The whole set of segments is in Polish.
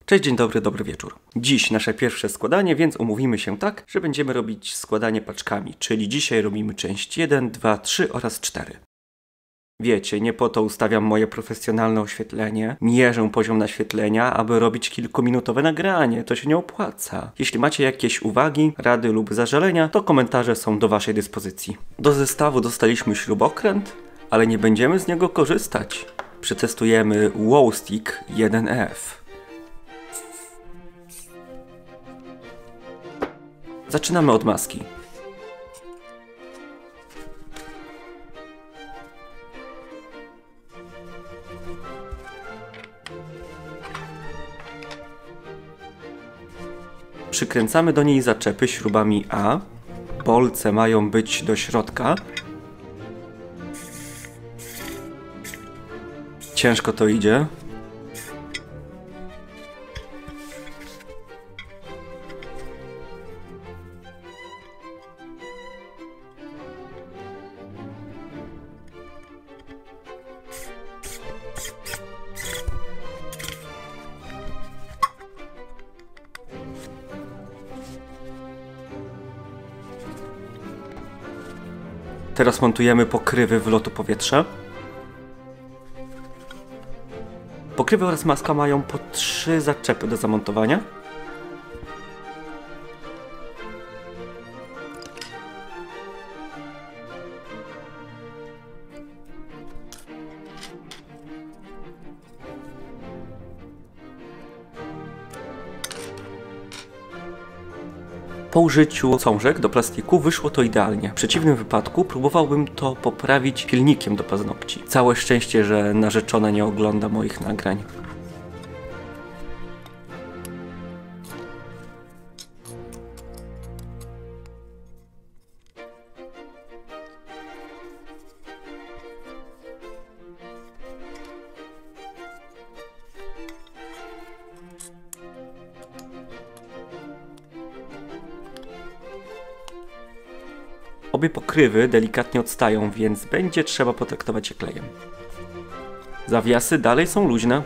Cześć, dzień dobry, dobry wieczór. Dziś nasze pierwsze składanie, więc umówimy się tak, że będziemy robić składanie paczkami, czyli dzisiaj robimy część 1, 2, 3 oraz 4. Wiecie, nie po to ustawiam moje profesjonalne oświetlenie, mierzę poziom naświetlenia, aby robić kilkuminutowe nagranie, to się nie opłaca. Jeśli macie jakieś uwagi, rady lub zażalenia, to komentarze są do waszej dyspozycji. Do zestawu dostaliśmy śrubokręt, ale nie będziemy z niego korzystać. Przetestujemy Wowstick 1F. Zaczynamy od maski. Przykręcamy do niej zaczepy śrubami A. Bolce mają być do środka. Ciężko to idzie. Teraz montujemy pokrywy wlotu powietrza. Pokrywy oraz maska mają po 3 zaczepy do zamontowania. Po użyciu cążek do plastiku wyszło to idealnie. W przeciwnym wypadku próbowałbym to poprawić pilnikiem do paznokci. Całe szczęście, że narzeczona nie ogląda moich nagrań. Obie pokrywy delikatnie odstają, więc będzie trzeba potraktować je klejem. Zawiasy dalej są luźne.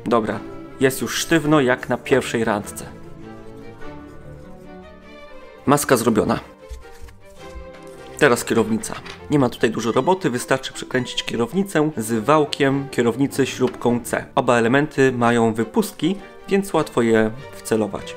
Dobra, jest już sztywno jak na pierwszej randce. Maska zrobiona. Teraz kierownica. Nie ma tutaj dużo roboty, wystarczy przykręcić kierownicę z wałkiem kierownicy śrubką C. Oba elementy mają wypustki, więc łatwo je wcelować.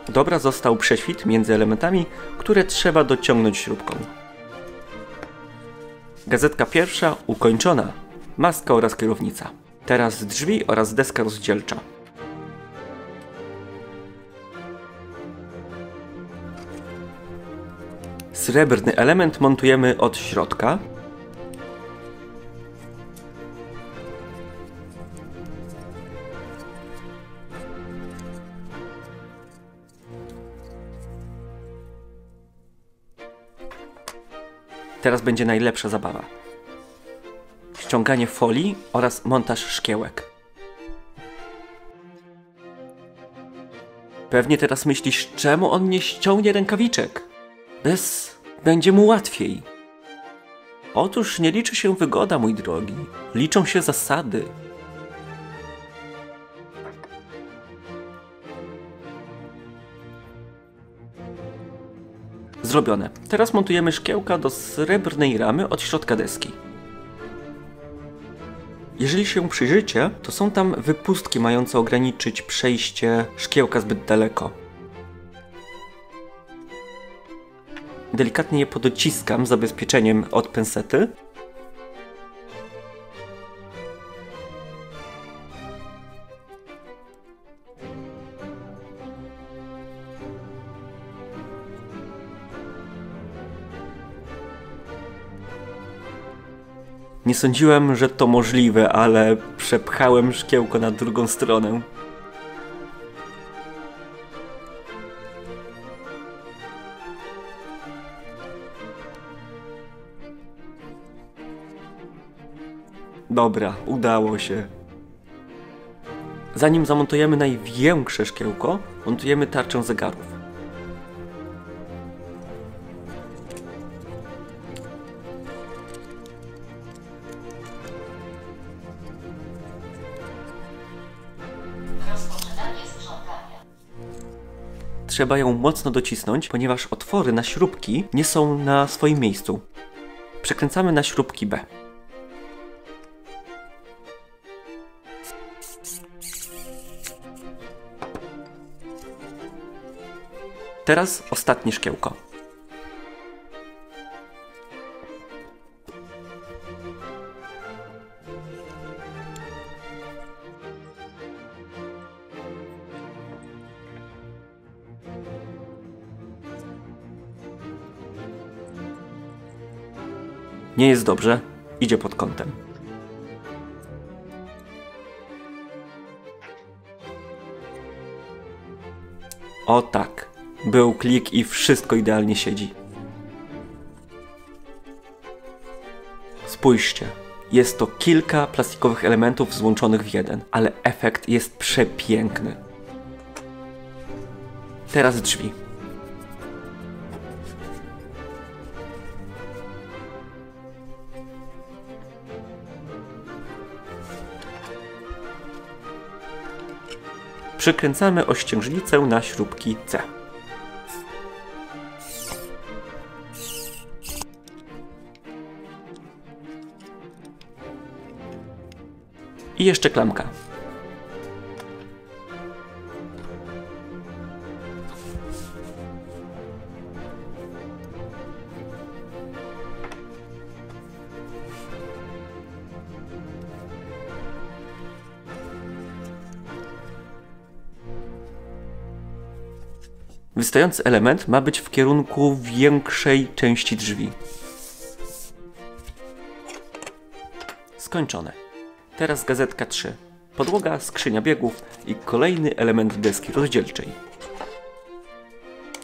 Dobra, został prześwit między elementami, które trzeba dociągnąć śrubką. Gazetka pierwsza ukończona. Maska oraz kierownica. Teraz drzwi oraz deska rozdzielcza. Srebrny element montujemy od środka. Teraz będzie najlepsza zabawa. Ściąganie folii oraz montaż szkiełek. Pewnie teraz myślisz, czemu on nie ściągnie rękawiczek? Będzie mu łatwiej. Otóż nie liczy się wygoda, mój drogi. Liczą się zasady. Zrobione. Teraz montujemy szkiełka do srebrnej ramy od środka deski. Jeżeli się przyjrzycie, to są tam wypustki mające ograniczyć przejście szkiełka zbyt daleko. Delikatnie je podociskam zabezpieczeniem od pensety. Nie sądziłem, że to możliwe, ale przepchałem szkiełko na drugą stronę. Dobra, udało się. Zanim zamontujemy największe szkiełko, montujemy tarczę zegarów. Trzeba ją mocno docisnąć, ponieważ otwory na śrubki nie są na swoim miejscu. Przekręcamy na śrubki B. Teraz ostatnie szkiełko. Nie jest dobrze, idzie pod kątem. O tak, był klik i wszystko idealnie siedzi. Spójrzcie, jest to kilka plastikowych elementów złączonych w jeden, ale efekt jest przepiękny. Teraz drzwi. Przykręcamy ościężnicę na śrubki C. I jeszcze klamka. Wystający element ma być w kierunku większej części drzwi. Skończone. Teraz gazetka 3. Podłoga, skrzynia biegów i kolejny element deski rozdzielczej.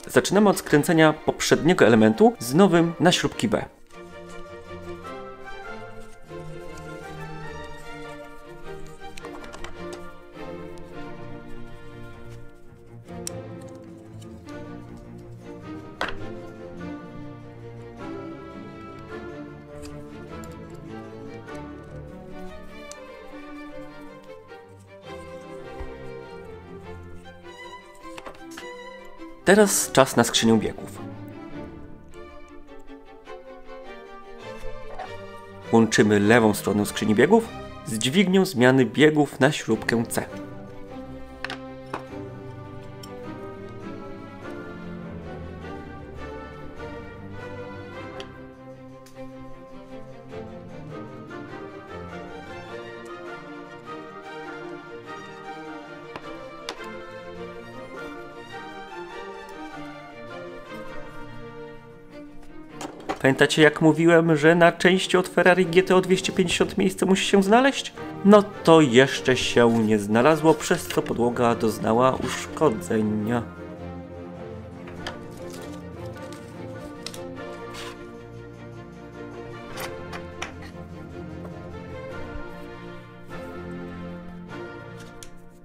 Zaczynamy od skręcenia poprzedniego elementu z nowym na śrubki B. Teraz czas na skrzynię biegów. Łączymy lewą stronę skrzyni biegów z dźwignią zmiany biegów na śrubkę C. Pamiętacie, jak mówiłem, że na części od Ferrari GTO 250 miejsce musi się znaleźć? No to jeszcze się nie znalazło, przez co podłoga doznała uszkodzenia.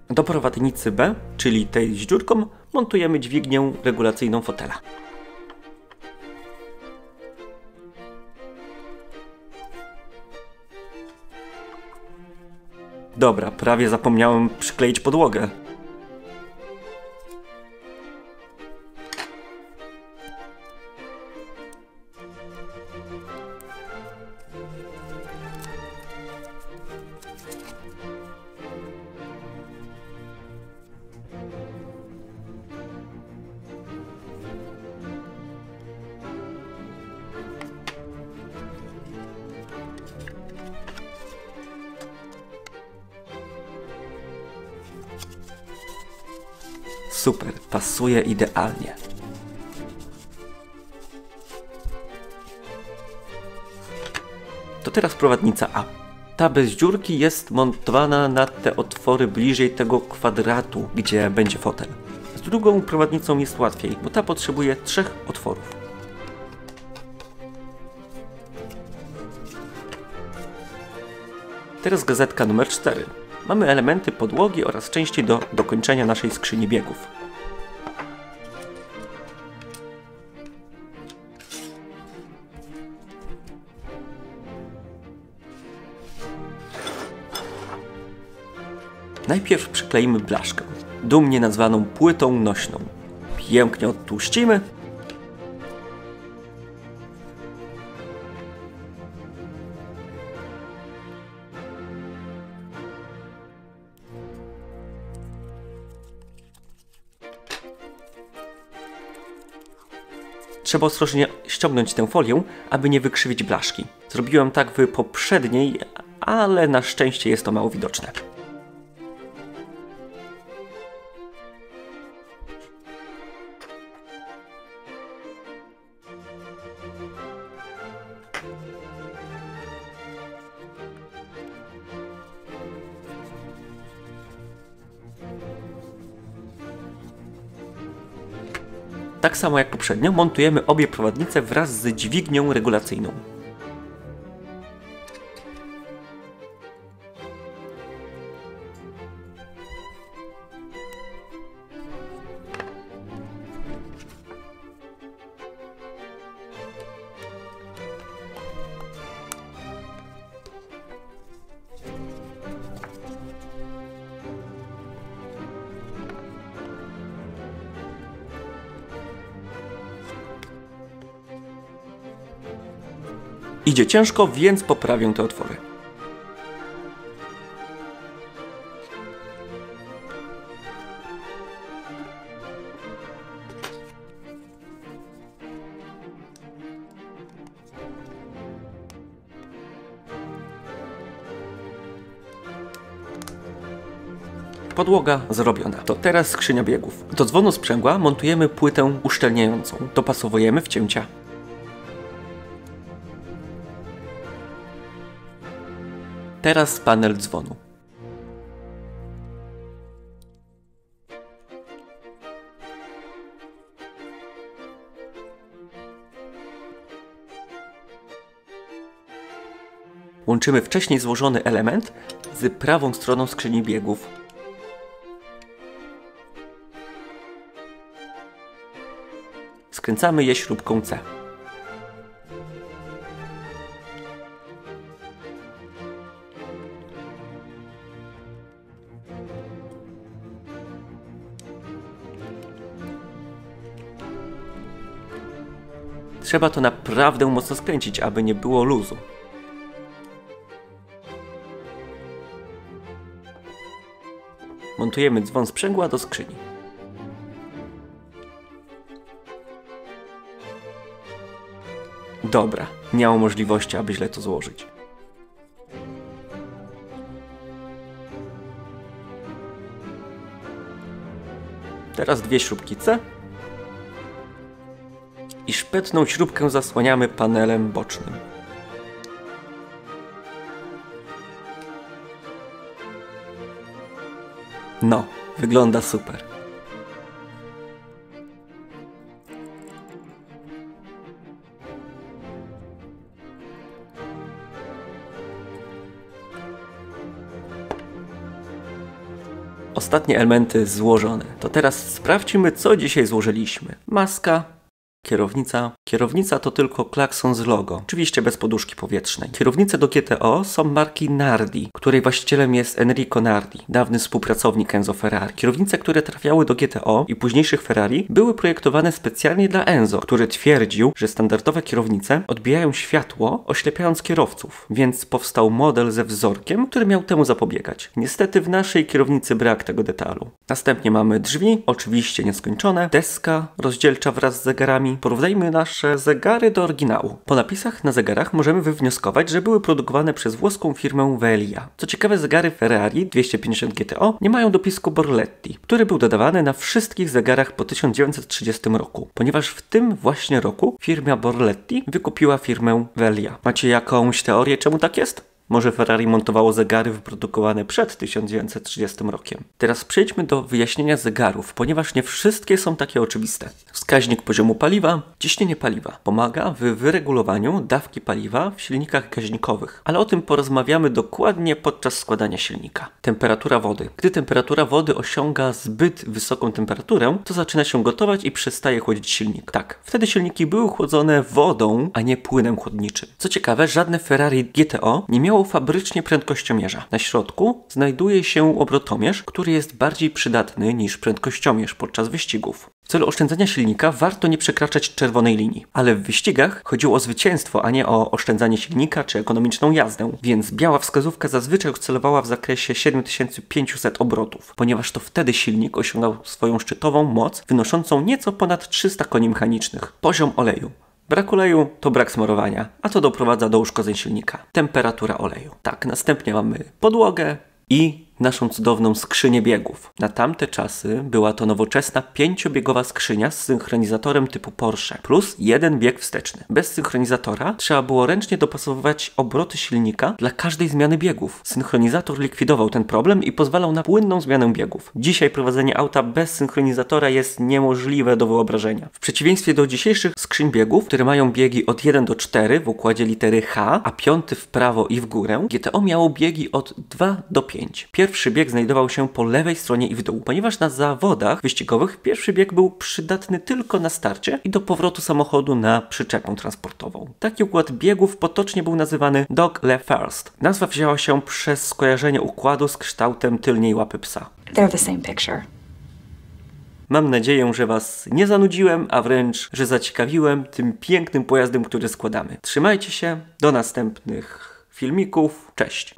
Do prowadnicy B, czyli tej z dziurką, montujemy dźwignię regulacyjną fotela. Dobra, prawie zapomniałem przykleić podłogę. Super, pasuje idealnie. To teraz prowadnica A. Ta bez dziurki jest montowana na te otwory bliżej tego kwadratu, gdzie będzie fotel. Z drugą prowadnicą jest łatwiej, bo ta potrzebuje 3 otworów. Teraz gazetka numer 4. Mamy elementy podłogi oraz części do dokończenia naszej skrzyni biegów. Najpierw przykleimy blaszkę, dumnie nazwaną płytą nośną. Pięknie odtłuścimy. Trzeba ostrożnie ściągnąć tę folię, aby nie wykrzywić blaszki. Zrobiłem tak w poprzedniej, ale na szczęście jest to mało widoczne. Tak samo jak poprzednio, montujemy obie prowadnice wraz z dźwignią regulacyjną. Idzie ciężko, więc poprawię te otwory. Podłoga zrobiona. To teraz skrzynia biegów. Do dzwonu sprzęgła montujemy płytę uszczelniającą. Dopasowujemy wcięcia. Teraz panel dzwonu. Łączymy wcześniej złożony element z prawą stroną skrzyni biegów. Skręcamy je śrubką C. Trzeba to naprawdę mocno skręcić, aby nie było luzu. Montujemy dzwon sprzęgła do skrzyni. Dobra, nie ma możliwości, aby źle to złożyć. Teraz dwie śrubki C. I szpetną śrubkę zasłaniamy panelem bocznym. No, wygląda super. Ostatnie elementy złożone. To teraz sprawdźmy, co dzisiaj złożyliśmy. Maska. Kierownica. Kierownica to tylko klakson z logo, oczywiście bez poduszki powietrznej. Kierownice do GTO są marki Nardi, której właścicielem jest Enrico Nardi, dawny współpracownik Enzo Ferrari. Kierownice, które trafiały do GTO i późniejszych Ferrari, były projektowane specjalnie dla Enzo, który twierdził, że standardowe kierownice odbijają światło, oślepiając kierowców, więc powstał model ze wzorkiem, który miał temu zapobiegać. Niestety w naszej kierownicy brak tego detalu. Następnie mamy drzwi, oczywiście nieskończone, deska rozdzielcza wraz z zegarami. Porównajmy nasze zegary do oryginału. Po napisach na zegarach możemy wywnioskować, że były produkowane przez włoską firmę Velia. Co ciekawe, zegary Ferrari 250 GTO nie mają dopisku Borletti, który był dodawany na wszystkich zegarach po 1930 roku, ponieważ w tym właśnie roku firma Borletti wykupiła firmę Velia. Macie jakąś teorię, czemu tak jest? Może Ferrari montowało zegary wyprodukowane przed 1930 rokiem. Teraz przejdźmy do wyjaśnienia zegarów, ponieważ nie wszystkie są takie oczywiste. Wskaźnik poziomu paliwa, ciśnienie paliwa pomaga w wyregulowaniu dawki paliwa w silnikach gaźnikowych, ale o tym porozmawiamy dokładnie podczas składania silnika. Temperatura wody. Gdy temperatura wody osiąga zbyt wysoką temperaturę, to zaczyna się gotować i przestaje chłodzić silnik. Tak, wtedy silniki były chłodzone wodą, a nie płynem chłodniczym. Co ciekawe, żadne Ferrari GTO nie miało fabrycznie prędkościomierza. Na środku znajduje się obrotomierz, który jest bardziej przydatny niż prędkościomierz podczas wyścigów. W celu oszczędzania silnika warto nie przekraczać czerwonej linii. Ale w wyścigach chodziło o zwycięstwo, a nie o oszczędzanie silnika czy ekonomiczną jazdę. Więc biała wskazówka zazwyczaj oscylowała w zakresie 7500 obrotów, ponieważ to wtedy silnik osiągał swoją szczytową moc wynoszącą nieco ponad 300 koni mechanicznych. Poziom oleju. Brak oleju to brak smarowania, a to doprowadza do uszkodzeń silnika. Temperatura oleju. Tak, następnie mamy podłogę i naszą cudowną skrzynię biegów. Na tamte czasy była to nowoczesna 5-biegowa skrzynia z synchronizatorem typu Porsche plus jeden bieg wsteczny. Bez synchronizatora trzeba było ręcznie dopasowywać obroty silnika dla każdej zmiany biegów. Synchronizator likwidował ten problem i pozwalał na płynną zmianę biegów. Dzisiaj prowadzenie auta bez synchronizatora jest niemożliwe do wyobrażenia. W przeciwieństwie do dzisiejszych skrzyń biegów, które mają biegi od 1 do 4 w układzie litery H, a 5 w prawo i w górę, GTO miało biegi od 2 do 5. Pierwszy bieg znajdował się po lewej stronie i w dół, ponieważ na zawodach wyścigowych pierwszy bieg był przydatny tylko na starcie i do powrotu samochodu na przyczepę transportową. Taki układ biegów potocznie był nazywany dog leg first. Nazwa wzięła się przez skojarzenie układu z kształtem tylnej łapy psa. They're the same picture. Mam nadzieję, że Was nie zanudziłem, a wręcz, że zaciekawiłem tym pięknym pojazdem, który składamy. Trzymajcie się, do następnych filmików, cześć!